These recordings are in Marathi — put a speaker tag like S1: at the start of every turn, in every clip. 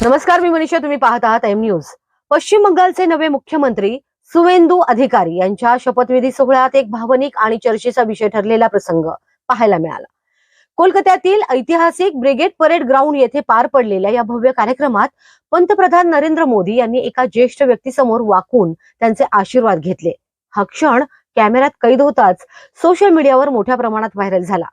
S1: नमस्कार, मी मनीषा. तुम्ही पाहत आहात एम न्यूज. पश्चिम बंगालचे नवे मुख्यमंत्री सुवेंदू अधिकारी यांच्या शपथविधी सोहळ्यात एक भावनिक आणि चर्चेचा विषय ठरलेला प्रसंग पाहायला मिळाला. कोलकात्यातील ऐतिहासिक ब्रिगेड परेड ग्राउंड येथे पार पडलेल्या या भव्य कार्यक्रमात पंतप्रधान नरेंद्र मोदी यांनी एका ज्येष्ठ व्यक्तीसमोर वाकून त्यांचे आशीर्वाद घेतले. हा क्षण कॅमेऱ्यात कैद होताच सोशल मीडियावर मोठ्या प्रमाणात व्हायरल झाला.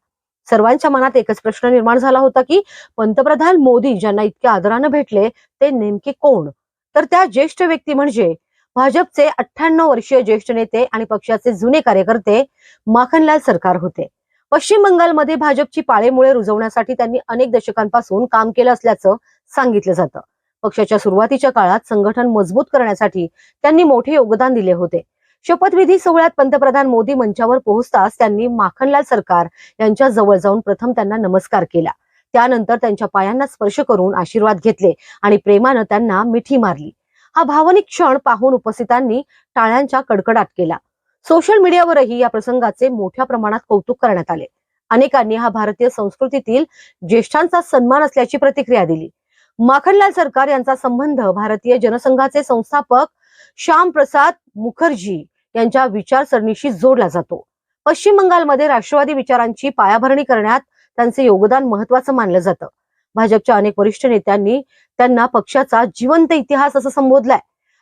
S1: सर्वांच्या मनात एकच प्रश्न निर्माण झाला होता की पंतप्रधान मोदी ज्यांना इतक्या आदराने भेटले ते नेमके कोण? तर त्या ज्येष्ठ व्यक्ती म्हणजे भाजपचे 98 वर्षीय ज्येष्ठ नेते आणि पक्षाचे जुने कार्यकर्ते माखनलाल सरकार होते. पश्चिम बंगालमध्ये भाजपची पाळेमुळे रुजवण्यासाठी त्यांनी अनेक दशकांपासून काम केलं असल्याचं सांगितलं जातं. पक्षाच्या सुरुवातीच्या काळात संघटन मजबूत करण्यासाठी त्यांनी मोठे योगदान दिले होते. शपथविधी सोहळ्यात पंतप्रधान मोदी मंचावर पोहोचताच त्यांनी माखनलाल सरकार यांच्या जवळ जाऊन प्रथम त्यांना नमस्कार केला. त्यानंतर त्यांच्या पायांना स्पर्श करून आशीर्वाद घेतले आणि प्रेमानं त्यांना मिठी मारली. हा भावनिक क्षण पाहून उपस्थितांनी टाळ्यांचा कडकडाट केला. सोशल मीडियावरही या प्रसंगाचे मोठ्या प्रमाणात कौतुक करण्यात आले. अनेकांनी हा भारतीय संस्कृतीतील ज्येष्ठांचा सन्मान असल्याची प्रतिक्रिया दिली. माखनलाल सरकार यांचा संबंध भारतीय जनसंघाचे संस्थापक श्याम प्रसाद मुखर्जी यांच्या विचारसरणीशी जोडला जातो. पश्चिम बंगालमध्ये राष्ट्रवादी विचारांची पायाभरणी करण्यात त्यांचे योगदान महत्वाचं मानलं जातं. भाजपच्या अनेक वरिष्ठ नेत्यांनी त्यांना पक्षाचा जिवंत इतिहास असं संबोधलंय.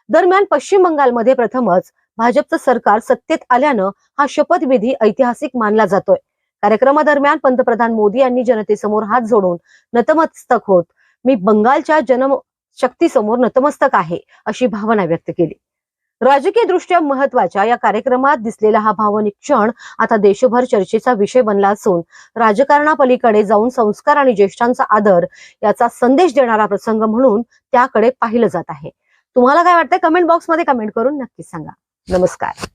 S1: दरम्यान पश्चिम बंगालमध्ये प्रथमच भाजपचं सरकार सत्तेत आल्यानं हा शपथविधी ऐतिहासिक मानला जातोय. कार्यक्रमादरम्यान पंतप्रधान मोदी यांनी जनतेसमोर हात जोडून नतमस्तक होत मी बंगालच्या जनशक्तीसमोर नतमस्तक आहे अशी भावना व्यक्त केली. राजकीय दृष्ट्या महत्वाच्या या कार्यक्रमात दिसलेला हा भावनिक क्षण आता देशभर चर्चेचा विषय बनला असून राजकारणापलीकडे जाऊन संस्कार आणि ज्येष्ठांचा आदर याचा संदेश देणारा प्रसंग म्हणून त्याकडे पाहिलं जात आहे. तुम्हाला काय वाटतंय? कमेंट बॉक्समध्ये कमेंट करून नक्की सांगा. नमस्कार.